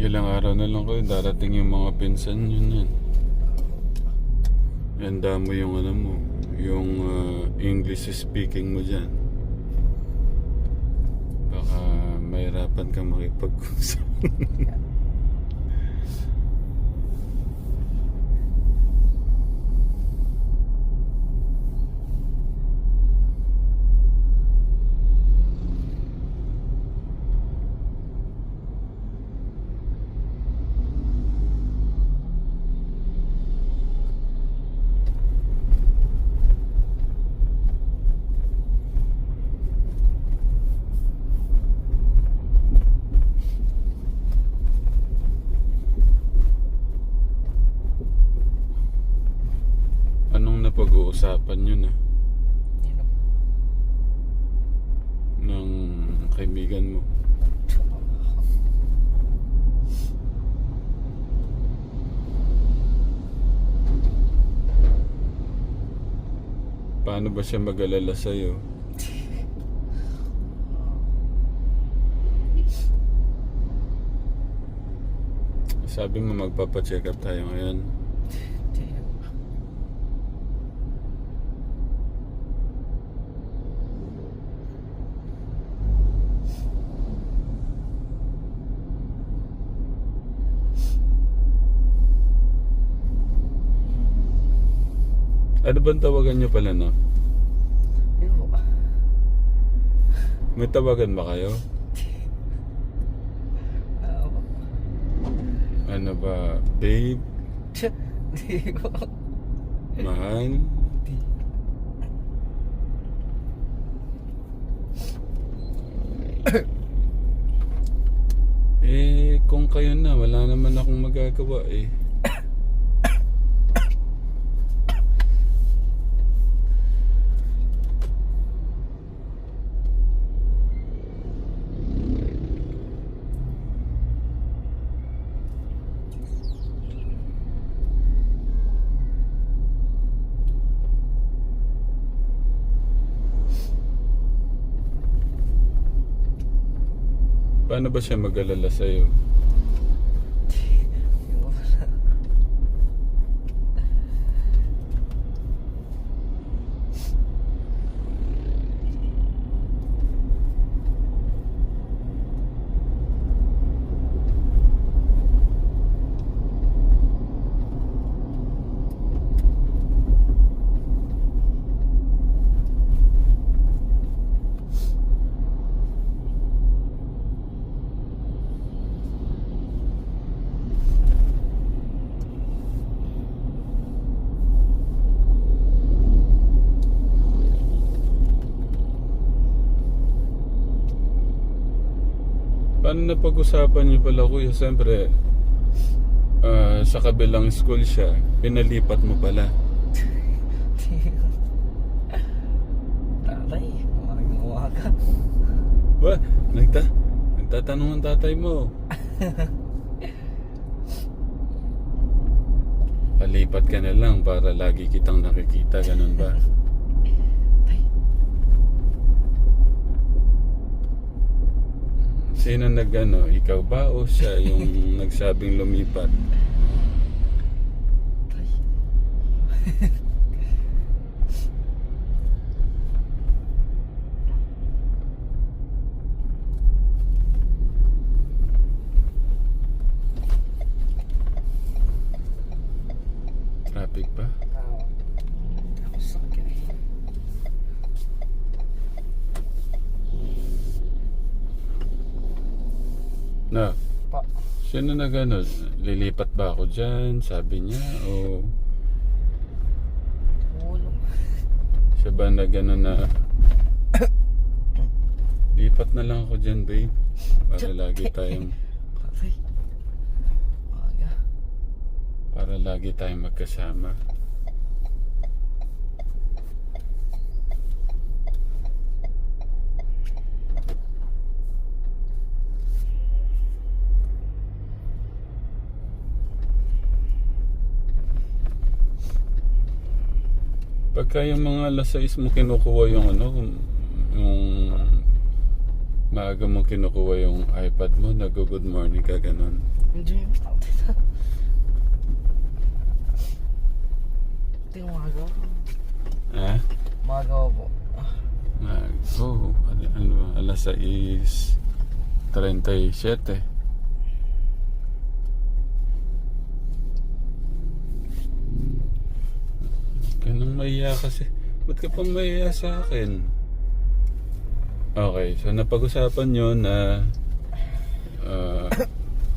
Ilang araw na lang kayo, darating yung mga pinsan yun yan. Handa mo yung ano mo, yung English speaking mo dyan. Baka mahirapan ka makipag-usap. Anong napag-uusapan nyo na Yun ang ng kaibigan mo? Paano ba siya mag-alala sa'yo? Sabi mo magpapa-check up tayo ngayon. Ano bang tawagan niyo pala, no? Yun po. May tawagan ba kayo? Po. Ano ba? Babe? Hindi ko. Mahal? Hindi. Kung kayo na, wala naman akong magagawa eh. Paano ba siya mag-alala sa'yo? Yun po pala. Paano na pag-usapan niyo pala, kuya? Siyempre, sa kabilang school siya, pinalipat mo pala. Tatay, umagang umaga. Ba? Nagtatanong ang tatay mo. Palipat ka na lang para lagi kitang nakikita, ganun ba? Sino nag-ano? Ikaw ba o siya yung nagsabing lumipat? Traffic pa? Ako sakit eh. Na, Pa. sino nag-ano? Lilipat ba ako dyan? Sabi niya o Ulong. siya ba nag-ano na lipat na lang ako dyan, babe, para lagi tayong Tatay. Umaga. para lagi tayong magkasama. Pagka yung mga alas 6 mo kinukuha yung ano, yung maaga mo kinukuha yung iPad mo, nag-good morning ka, ganun. Hindi mo basta. Ito yung magawa ko. Ha? Magawa po. Alas 6:37. Ganun mahiya kasi. Ba't ka pang mahiya sa akin? Okay, so napag-usapan nyo na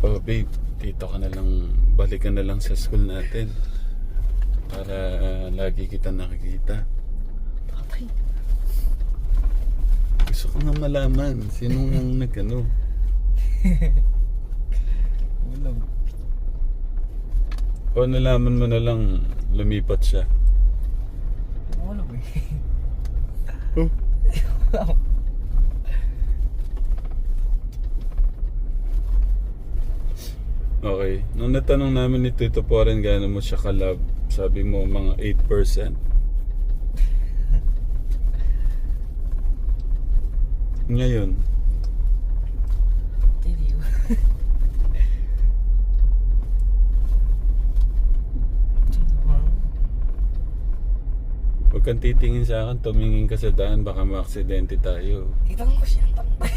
oh babe, dito ka na lang, balik ka na lang sa school natin para lagi kita nakikita. Patay. Gusto ko nga malaman sinong nagano. Ulam. O nalaman mo na lang lumipat siya. Ulam eh. Oh. Okay. Nung natanong namin ni Tito Poren gaano mo siya kalab, sabi mo mga 8%. Ngayon, Tiliw. huwag kang titingin sa akin, tumingin ka sa daan, baka maaksidente tayo. Itang ko siya tambay.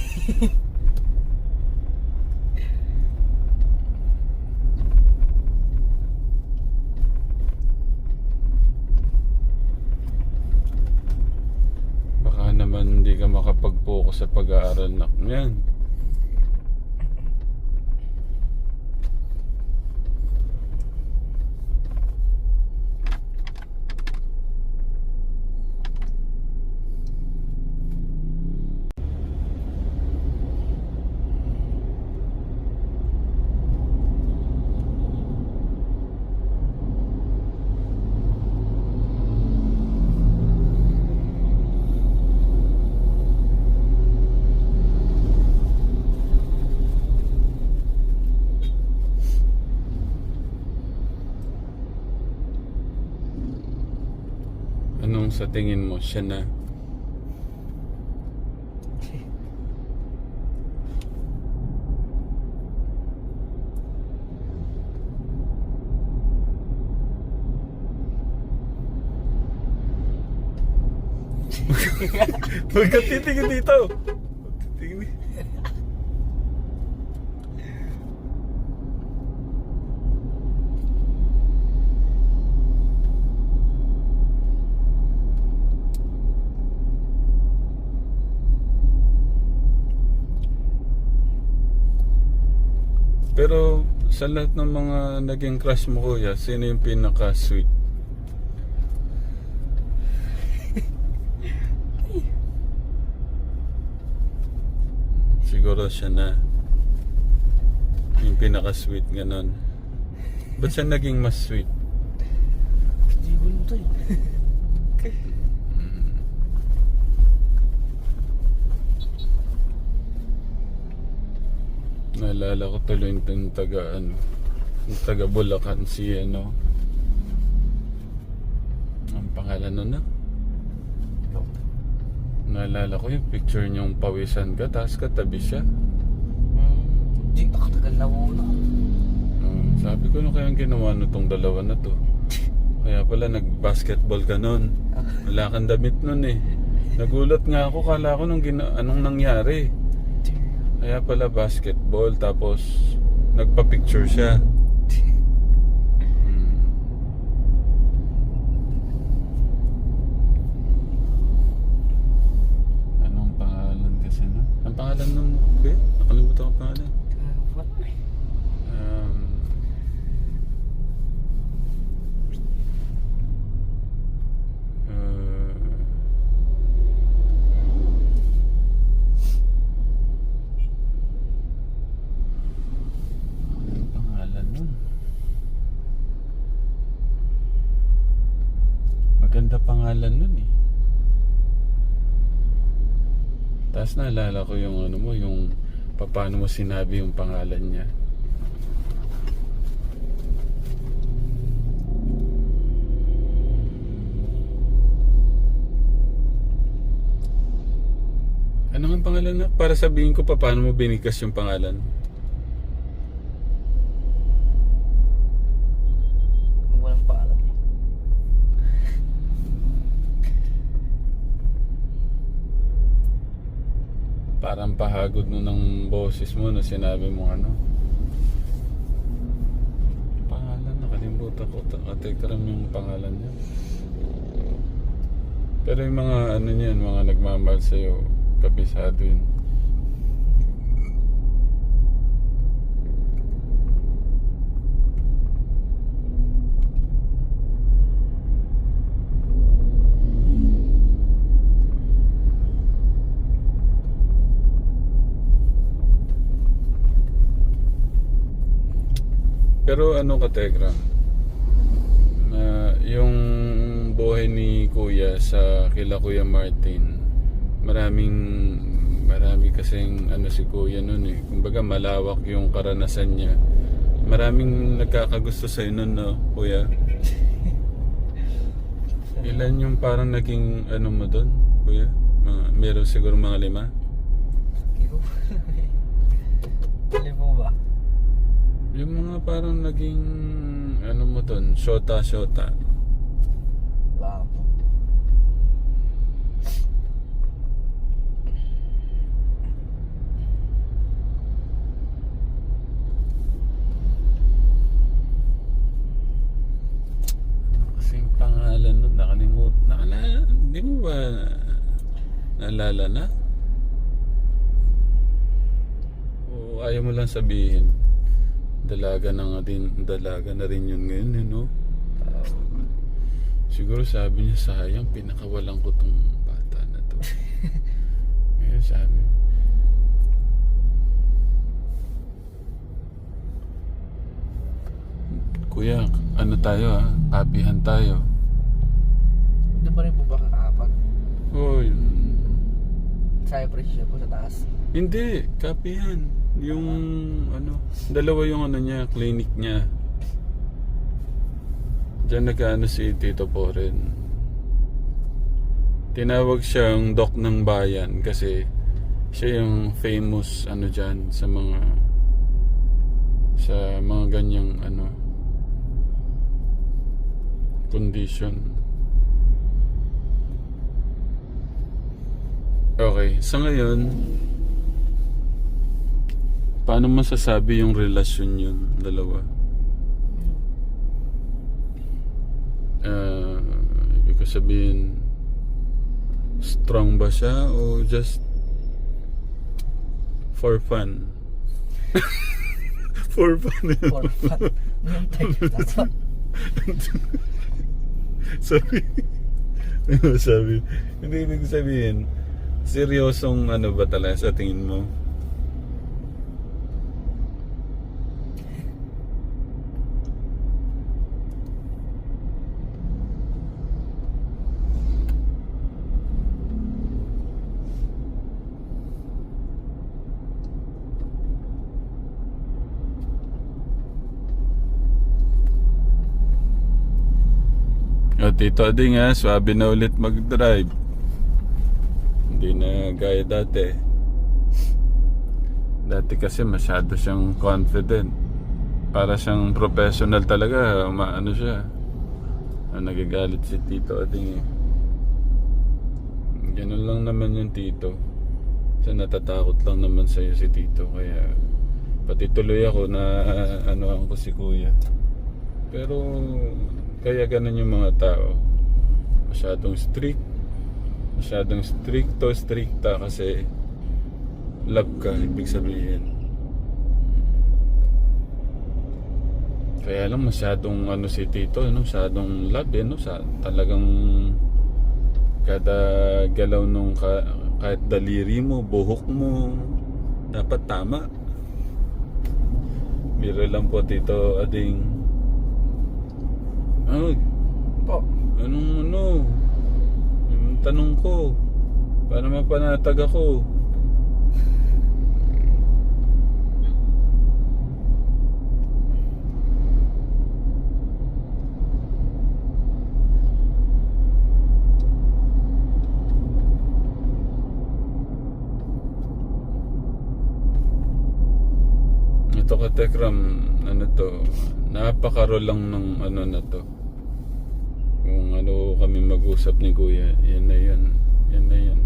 Baka naman hindi ka makapag-focus sa pag-aaral na yan. Anong sa tingin mo siya na? Huwag ka titingin dito. Titingin. Pero sa lahat ng mga naging crush mo, kuya, sino yung pinaka-sweet? Siguro siya na. Yung pinaka-sweet, ganon. Ba't siya naging mas sweet? Hindi ko nito eh. Naalala ko tuloy yung taga, yung taga Bulacan, si ano. Ang pangalan nun na? Naalala ko yung picture niyong pawisan ka, tapos katabi siya. Hindi, nakatagal na muna. Sabi ko, ano kayang ginawa no tong dalawa na to? Kaya pala nag-basketball ka nun. Wala kang damit nun eh. Nagulat nga ako, kala ko anong nangyari. Kaya pala basketball, tapos nagpa-picture siya. Anong pangalan kasi na? Ang pangalan nung kuya? Nakalimutan ko ang pangalan. Anong pangalan nun? Maganda pangalan nun eh. Tapos naalala ko yung ano mo, yung paano mo sinabi yung pangalan niya. Ano nga pangalan na? Para sabihin ko pa paano mo binigkas yung pangalan. Walang paalam eh. Parang pahagod mo ng boses mo na sinabi mo ano. Pangalan, nakalimutan ko. Katekram yung pangalan niya. Pero yung mga ano niyan, mga nagmamahal sa'yo, kabisado yun. Pero ano ka, Tegram? Yung buhay ni Kuya sa kila Kuya Martin, marami kasing ano si Kuya nun eh. Kumbaga malawak yung karanasan niya. Maraming nagkakagusto sa'yo nun, no, Kuya? Ilan yung parang naging ano mo dun, Kuya? Meron siguro mga 5? Kiko. Alin po ba? Yung mga parang naging ano mo dun, shota. Wala po. Kasing pangalan nun, hindi mo ba naalala na? O ayaw mo lang sabihin? Dalaga na rin yun ngayon, eh, no? Siguro sabi niya, sayang, pinakawalan ko tong bata na to. Ngayon sabi, Kuya, ano tayo kapihan tayo. Doon pa rin po ba kakapag? Hoy, Sa presyo po sa taas. hindi, kapihan. Yung ano, dalawa yung ano niya, clinic niya. Diyan nag-ano si Tito Poren. Tinawag siyang Doc ng Bayan kasi siya yung famous ano diyan sa mga ganyang ano condition. Okay, sa ngayon, paano masasabi yung relasyon yun, dalawa? Ibig ko sabihin, strong ba siya o just for fun? For fun. For fun. Yung type na to. Sabi, hindi ibig sabihin, seryosong ano ba talaga sa tingin mo? O Tito Ading swabe na ulit mag-drive. Hindi na gaya dati. Dati kasi masyado siyang confident. Para siyang professional talaga. Ano siya. Nagagalit si Tito Ading Ganun lang naman yung Tito. Kasi natatakot lang naman sa'yo si Tito. Kaya pati tuloy ako na ano ako si Kuya. Pero kaya ganun yung mga tao. Masyadong stricta kasi love ka, ibig sabihin. Kaya lang masyadong ano si Tito, masyadong love talagang kada galaw nung kahit daliri mo, buhok mo, dapat tama. Biro lang po Tito Ading. Po. Yung tanong ko para mapanatag ako. Ito ka Tekram, ano to, napakaro lang ng ano na to. Kung ano kami mag-usap ni Kuya, yan na yan. Yan na yan.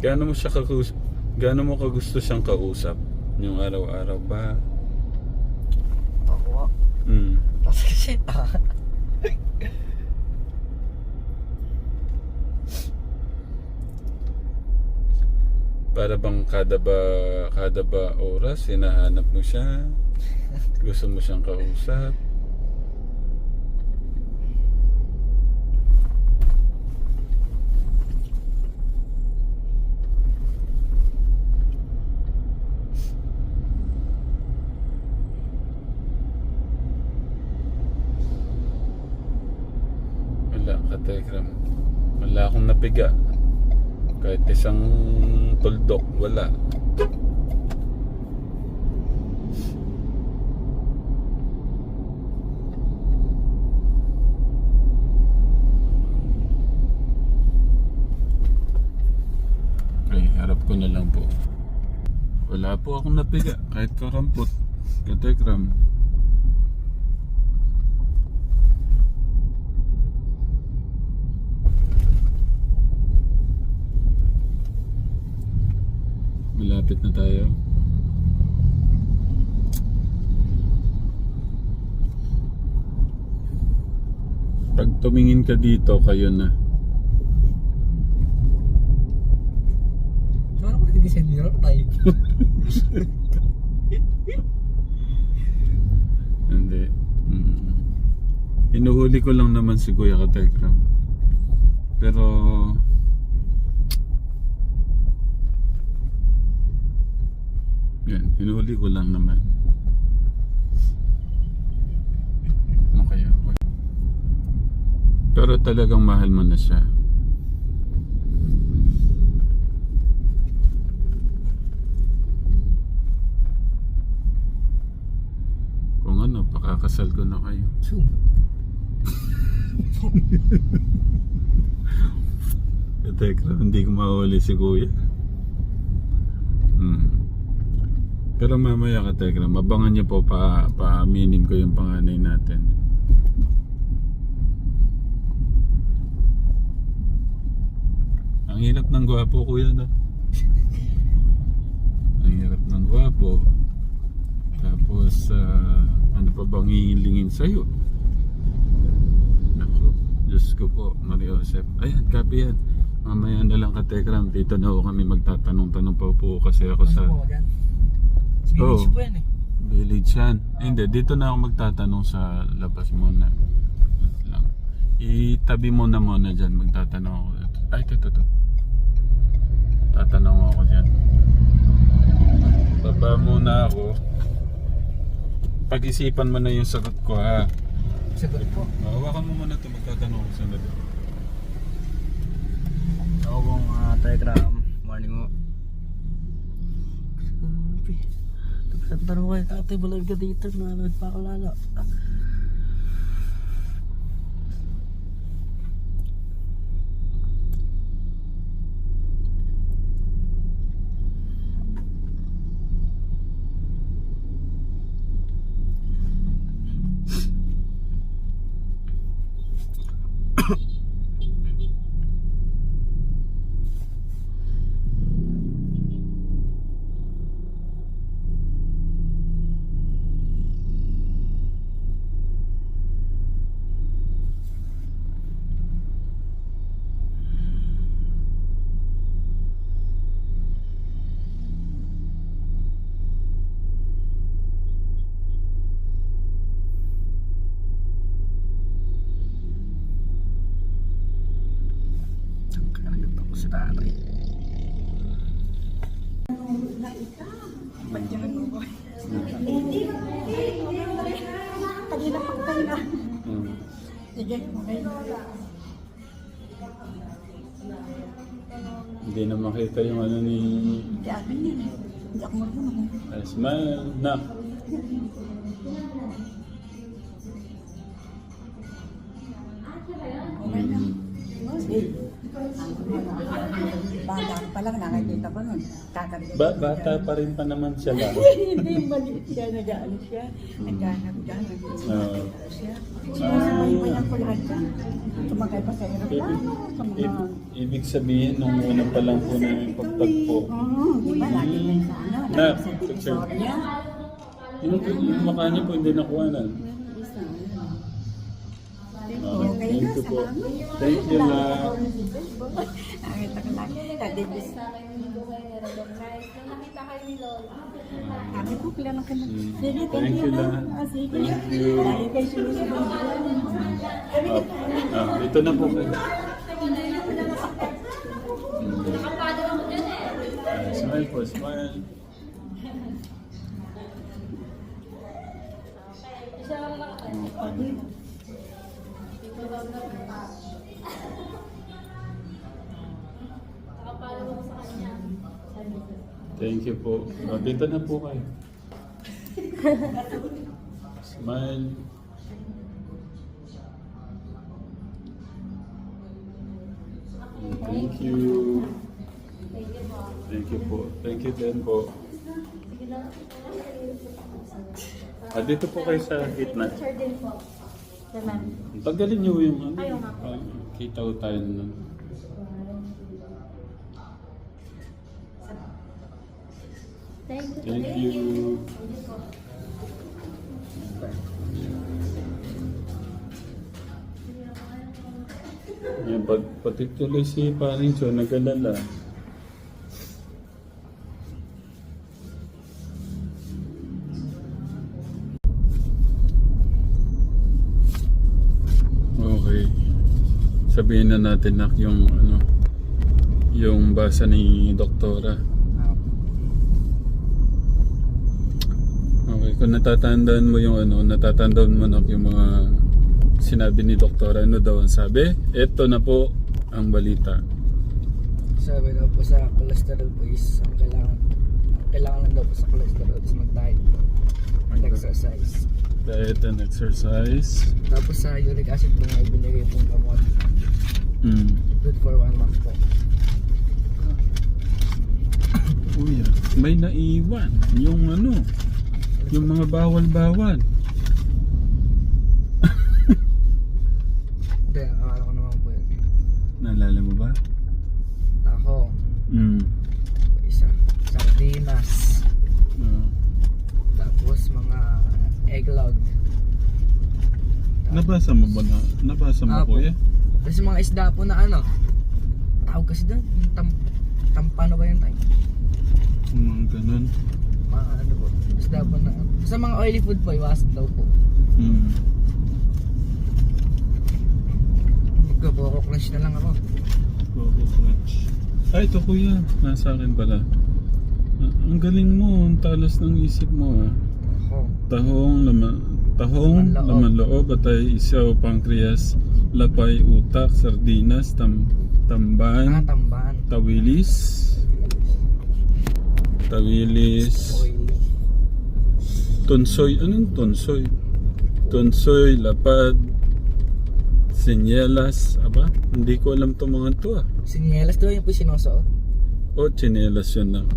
Gaano mo siya gaano mo kagusto siyang kausap? Yung araw-araw ba? Ako. Mm. Tapos kasi, Para bang kada ba oras hinahanap mo siya? Gusto mo siyang kausap? Wala ka Tekram. Wala akong napiga. Kahit isang tuldok, wala. Okay, harap ko na lang po. Wala po akong napiga, kahit karampot. Katekram. Malapit na tayo. Pag tumingin ka dito, kayo na. so ano ko nag-design mirror tayo? Hindi. Inuhuli ko lang naman si Kuya Katekram. Pero yan, hinuhuli ko lang naman. Okay, okay. Pero talagang mahal mo na siya. Kung ano, pakakasal ko na kayo. Zoom. Teka, hindi ko mahuli si Kuya. Pero mamaya ka Tekram, mabangan niyo po paaminin ko yung panganay natin. Ang hirap ng gwapo Kuya na. Ang hirap ng gwapo. Tapos ano pa bang hihilingin sa'yo? Naku, Diyos ko po, Maria Josep. Ayan, copy yan. Mamaya na lang ka Tekram, dito na ako kami magtatanong-tanong pa po kasi ako sa... Ano po dyan? Village po yan eh. Village yan. Hindi, dito na ako magtatanong sa labas muna. Wait lang. Itabi mo na muna dyan, magtatanong ako. Ay, ito. Tatanong ako dyan. Baba muna ako. Pag-isipan mo na yung sagot ko ha. Sagot po. Hawakan mo muna ito, magtatanong ako sa labas. Ako pong Telegram. Morning mo. Tanong ko yung tatay bulag ka dito. Nanood pa ako lalo. Si tatay. Kanina pang tayo na. Sige, okay. Hindi na makita yung ano ni... Hindi akin yun eh. Hindi ako marunong. Ay, smile. Nak. Okay na. Sige. Bata pa lang, nakikita ko nun. Kakabit. Bata pa rin pa naman siya ba? Hindi, maliit siya. Nag-ano siya. Naghanap dyan. Oo. Siya. Sinasabay pa niya ko lahat dyan. Tumakay pa sa aeroplano. Sa mga... Ibig sabihin, nung una pa lang po na yung pagtagpo. Di ba? Lagi na sa ano. Nak, Lagi sa picture. Divisoria. Yung mukha niyo po hindi nakuha na. Okay na, Thank you po. salamat. Thank you, Nak. Nakita ko lagi nila. Davis. Nakita kayo ni Lola. Sabi ko, kailangan ka na. Sige, Thank you, na. Nak. Sige. Thank you. Lagi kayo sinusunod. Dito na po kayo. Nakapado ako dyan eh. Smile po, smile. Isa lang nakapado. Okay. Nakapado ako sa kanya. Thank you po. Dito na po kayo. Smile. Thank you. Thank you po. Thank you din po. Dito po kayo sa gitna. Sir din po. Naman. Tagalin niyo yung ano. Ayaw nga po. Kita ko tayo nun. Thank you. Thank you. Yan, pati tuloy si Paring Joe nag-alala. Okay. Sabihin na natin nak yung ano, yung basa ni Doktora. Okay, kung natatandaan mo yung ano, natatandaan mo nak yung mga sinabi ni Doktora, ano daw ang sabi? Ito na po ang balita. Sabi daw po sa cholesterol po is ang kailangan lang daw po sa cholesterol is mag-diet po. Mag-exercise. Diet and exercise. Tapos sa uric acid po nga ibinigay pong gamot. Good for 1 month po. Uy, may naiwan yung ano, yung mga bawal-bawal. Hindi, akala ko naman po yun. Naalala mo ba? Ako, isa, sardinas. Tapos mga eggnog. Nabasa mo ba na? Nabasa mo Apo. kuya? Tapos yung mga isda po na ano, tawag kasi doon, yung tampano ba yun tayo? Mga ganun. Mga ano po, isda po na ano. Sa mga oily food po, iwasan daw po. Magkaboko crunch na lang ako. Coco Crunch. Ay, ito kuya. Nasa akin pala. Ang galing mo. Ang talas ng isip mo ah. Ako. Tahong, Laman loob. laman loob, atay, isaw, pancreas, lapay, utak, sardinas, tamban, Tamban. tawilis, Oily. tunsoy, anong tunsoy? Tunsoy, lapad, sinyelas, aba? Hindi ko alam itong mga to ah. Sinyelas daw yung po sinusuot. O, chinelas yun lang.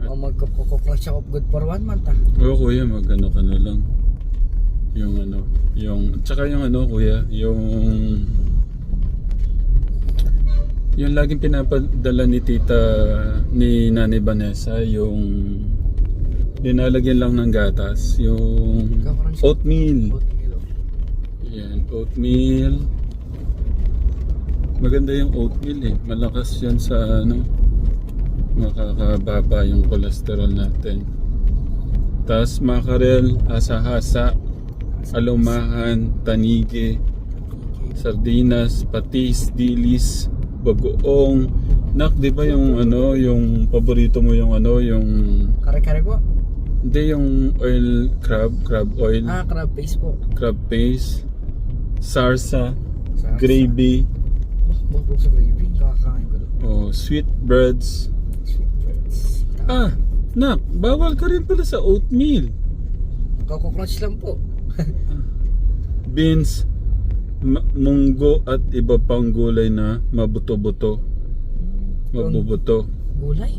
O magkukukuk lang siya of good for 1 month ah. Oo kuya, mag-ano ka na lang. Yung ano, yung, tsaka yung ano kuya, yung laging pinapadala ni tita, ni Nanay Vanessa, yung dinalagyan lang ng gatas, yung oatmeal. Oatmeal. Yan, oatmeal. Maganda yung oatmeal eh, malakas yan sa ano, makakababa yung cholesterol natin. Tas mackerel, hasa-hasa, alumahan, tanige, sardinas, patis, dilis, bagoong. Nak, di ba yung ano, yung paborito mo yung ano, yung Kare-kare po. hindi yung oil crab oil, Crab paste po. crab paste, sarsa, Sarsa. gravy, Bukbuk sa gravy. Kakakain ko doon. sweet breads, Sweet breads. Ah, nak, bawal ka rin pala sa oatmeal. Coco Crunch lang po. Beans, munggo at iba pang gulay na mabuto-buto. Mabubuto. Gulay?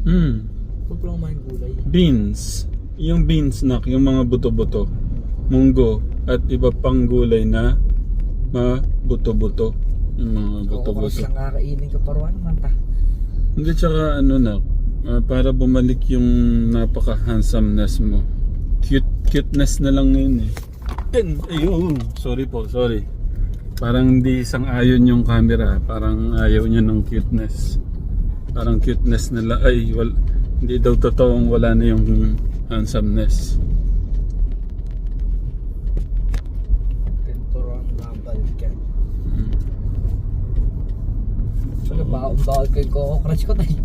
Hmm. Huwag lang main gulay. Beans. Yung beans, nak, yung mga buto-buto. Munggo at iba pang gulay na mabuto-buto. Yung mga Coco Crunch buto-buto. lang kakainin ka parwa naman ta. Hindi, tsaka ano, nak, para bumalik yung napaka-handsomeness mo. Cuteness na lang ngayon eh. Ayun, sorry po, sorry. Parang hindi sang-ayon yung camera. Parang ayaw niya ng cuteness. Parang cuteness na lang. Ay, hindi daw totoong wala na yung handsomeness. Parwa ang labal ka. Hmm. Ano ba? Bawal ko yung Coco Crunch ko tayo.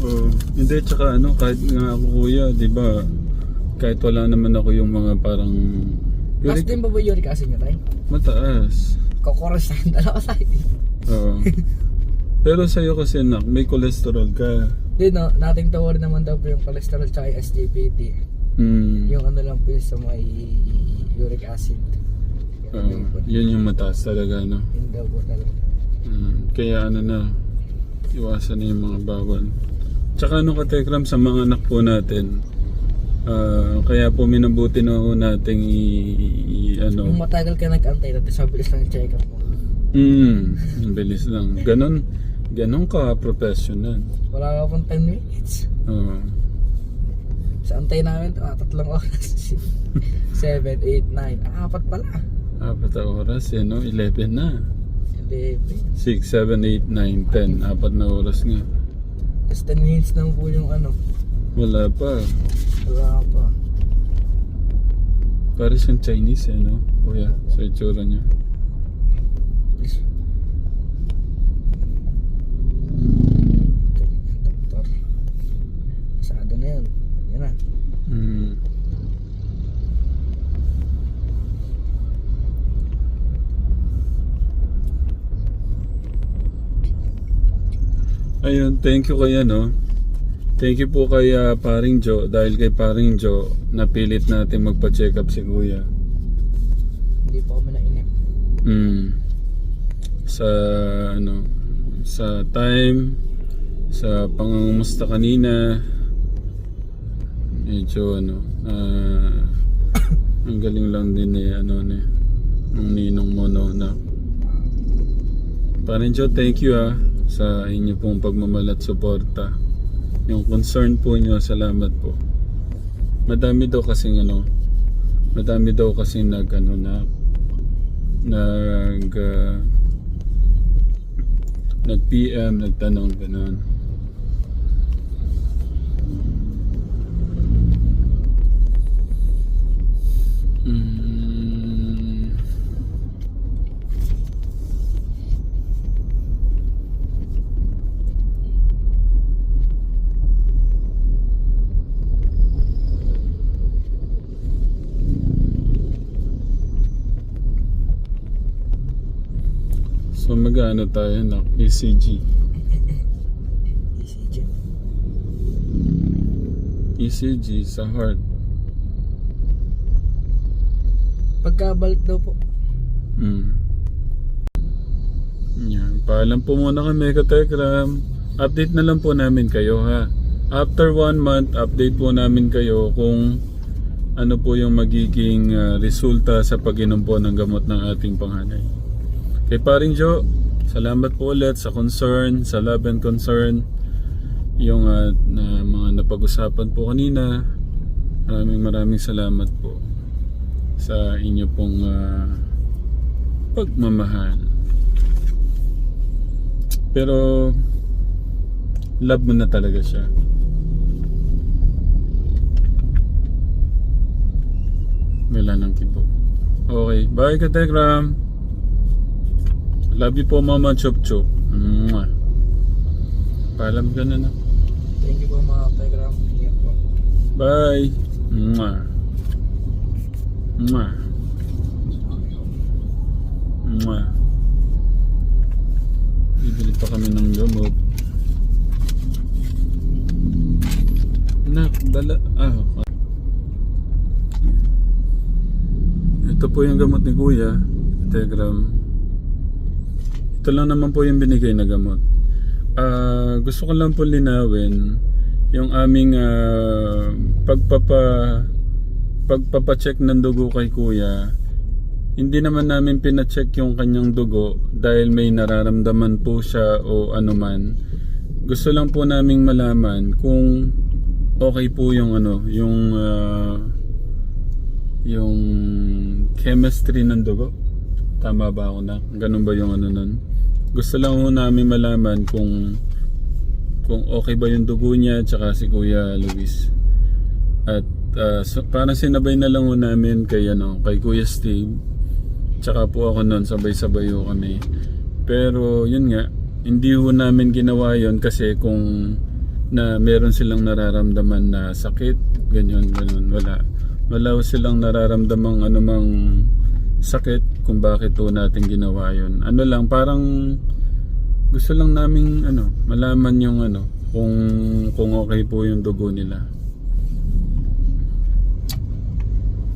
Oh, hindi, tsaka ano, kahit nga ako kuya, di ba? Kahit wala naman ako yung mga parang Last din ba ba uric acid nyo tayo? mataas. Coco Crunch na ang dalawa tayo. Oo. Pero sa'yo kasi, nak, may cholesterol ka. Hindi no, nating tawar naman daw po yung cholesterol tsaka yung SGPT. Hmm. Yung ano lang po yung sa may uric acid. Yun yung mataas talaga, no? Yun daw po talaga. Kaya ano na, iwasan na yung mga bawal. Tsaka ano ka, Tekram, sa mga anak po natin, kaya po minabuti na ho nating ano. Kung matagal ka nag-antay, tapos mabilis lang yung check-up mo. Ang bilis lang. Ganon ka professional. Wala ka pong 10 minutes. Oo. Sa antay namin, 3 oras. 7, 8, 9. 4 pala. 4 oras, eh, no? 11 na. 11. 6, 7, 8, 9, 10. 4 na oras nga. Tapos 10 minutes lang po yung ano. Wala pa. Wala pa. Parang siyang Chinese, eh, no? Kuya, sa itsura niya. Please. Doktor. Pasado na yun. Yan na. Ayun, thank you kaya, no? Thank you po kay Paring Jo. Dahil kay Paring Jo, napilit natin magpa-check up si Kuya. Hindi pa kami nainip. Sa ano, sa time, sa pangungumusta kanina, medyo ano, ang galing lang din eh, ano ni, ng ninong mo, no, na. Paring Jo, thank you sa inyo pong pagmamahal at suporta. Yung concern po nyo, salamat po. Madami daw kasing ano, madami daw kasing nag PM, nagtanong, gano'n. So mag-ano tayo na ECG. ECG. ECG sa heart. Pagkabalik daw po. Yan. Paalam po muna kami, Katekram. Update na lang po namin kayo, ha. After 1 month, update po namin kayo kung ano po yung magiging resulta sa pag-inom po ng gamot ng ating panganay. Kay Paring Jo, salamat po ulit sa concern, sa love and concern. Yung na mga napag-usapan po kanina. Maraming salamat po sa inyo pong pagmamahal. Pero love mo na talaga siya. Wala nang kibo. Okay, bye Katekram. Love you po, Mama Chop Chop. Mwah. Paalam ka na. Thank you po mga Telegram. Ingat po. Bye. Mwah. Mwah. Mwah. Bibili pa kami ng gamot. Ito po yung gamot ni Kuya, Telegram. Ito lang naman po yung binigay na gamot. Gusto ko lang po linawin yung aming pagpapacheck ng dugo kay Kuya. Hindi naman namin pinacheck yung kanyang dugo dahil may nararamdaman po siya o anuman. Gusto lang po naming malaman kung okay po yung yung chemistry ng dugo. Tama ba ako na? Ganun ba yung nun? Gusto lang po namin malaman kung okay ba yung dugo niya tsaka si Kuya Luis. At parang sinabay na lang po namin kay Kuya Steve. Tsaka po ako nun, sabay-sabay po kami. Pero yun nga, hindi po namin ginawa yun kasi kung na meron silang nararamdaman na sakit, ganyan, wala silang nararamdamang anumang sakit kung bakit po natin ginawa yun. Ano lang, parang gusto lang namin malaman yung kung okay po yung dugo nila.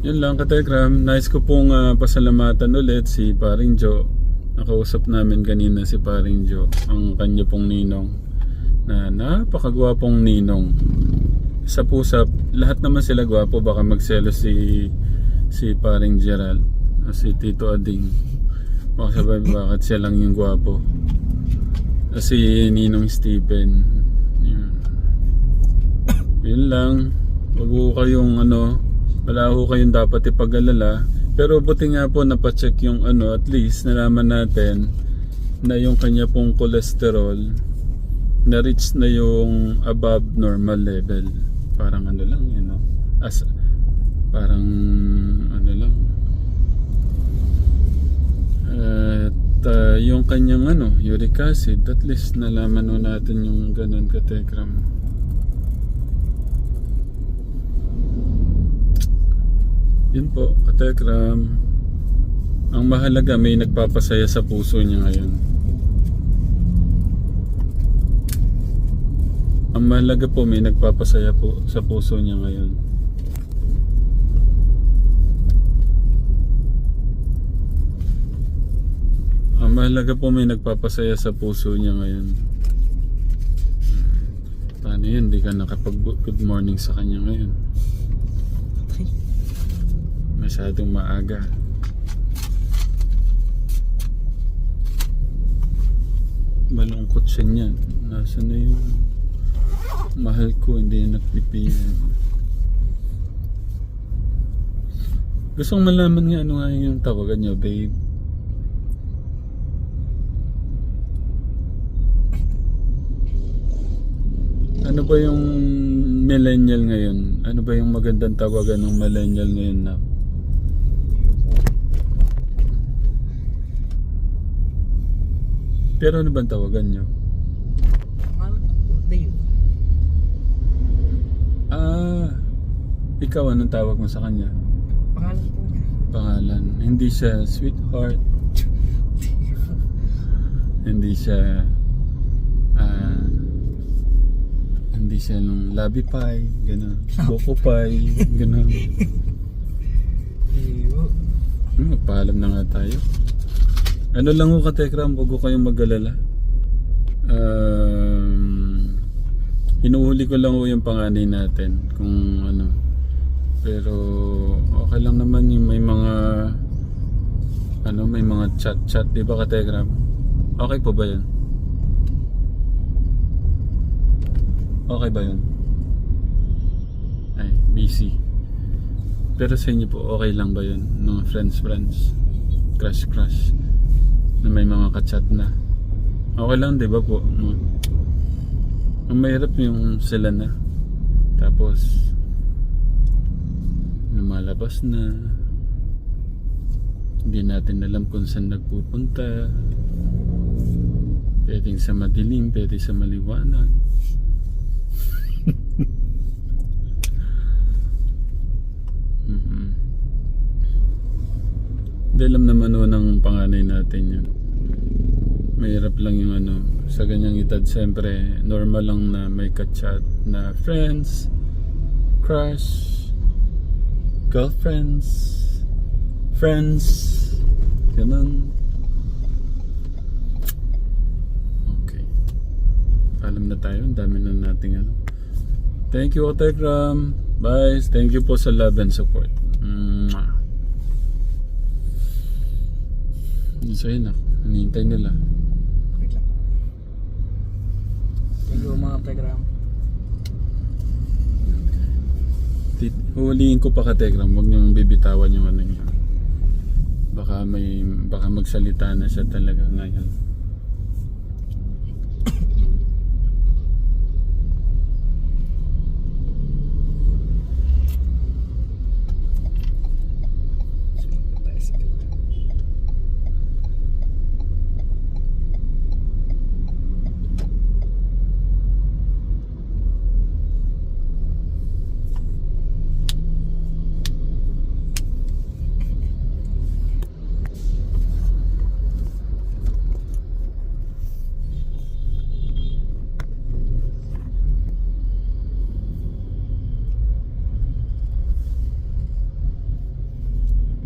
Yun lang, Katekram. Nice ko pong pasalamatan ulit si Paring Jo. Nakausap namin kanina si Paring Jo, ang kanya pong ninong, na napakagwapong ninong. Sa pusap, lahat naman sila gwapo. Baka magselos si Paring Gerald, si Tito Ading. Baka sabi bakit siya lang yung gwapo. Si Ninong Stephen. Yun lang. Wag po kayong wala ho kayong dapat ipag-alala. Pero buti nga po napacheck yung at least nalaman natin na yung kanya pong cholesterol na reach na yung above normal level. Parang lang, parang lang. At yung kanyang uric acid, at least nalaman ho natin yung ganun, Katekram. Yun po, Katekram. Ang mahalaga, may nagpapasaya sa puso niya ngayon. Ang mahalaga po, may nagpapasaya po sa puso niya ngayon. Ang mahalaga po, may nagpapasaya sa puso niya ngayon. Paano yun? Hindi ka nakapag-good morning sa kanya ngayon. Masyadong maaga. Malungkot siya niyan. Nasaan na yung mahal ko, hindi na nagpipilan. Gusto kong malaman nga nga yung tawagan niyo, babe. Ano ba yung millennial ngayon? Ano ba yung magandang tawagan ng millennial ngayon na? Pero ano bang tawagan nyo? Dave. Ikaw anong tawag mo sa kanya? Pangalan po niya. Pangalan. Hindi siya sweetheart. Hindi siya hindi siya nung labi pie, gano'n. Boko pie, gano'n. Magpaalam na nga tayo. Ano lang ho, Katekram, huwag ko kayong mag-alala. Hinuhuli ko lang ho yung panganay natin kung pero okay lang naman yung may mga chat, di ba, Katekram? Okay po ba yan? Okay ba yun? Ay, busy. Pero sa inyo po, okay lang ba yun? Mga friends, crush na may mga ka-chat na. Okay lang, di ba po? Ang mahirap yung sila na. Tapos lumalabas na. Hindi natin alam kung saan nagpupunta. Pwedeng sa madilim, pwedeng sa maliwanag. Hindi alam naman ng panganay natin yun. Mahirap lang yung sa ganyang edad, siyempre normal lang na may ka-chat na friends, crush, girlfriends, friends, ganun. Okay. Alam na tayo, ang dami na nating ano. Thank you, Otegram. Bye. Thank you po sa love and support. Mwah. Sa'yo na. Hinihintay nila. Wait lang. Thank you mga Telegram. Huliin ko pa ka Telegram. Huwag niyong bibitawan yung ano niya. Baka magsalita na siya talaga ngayon.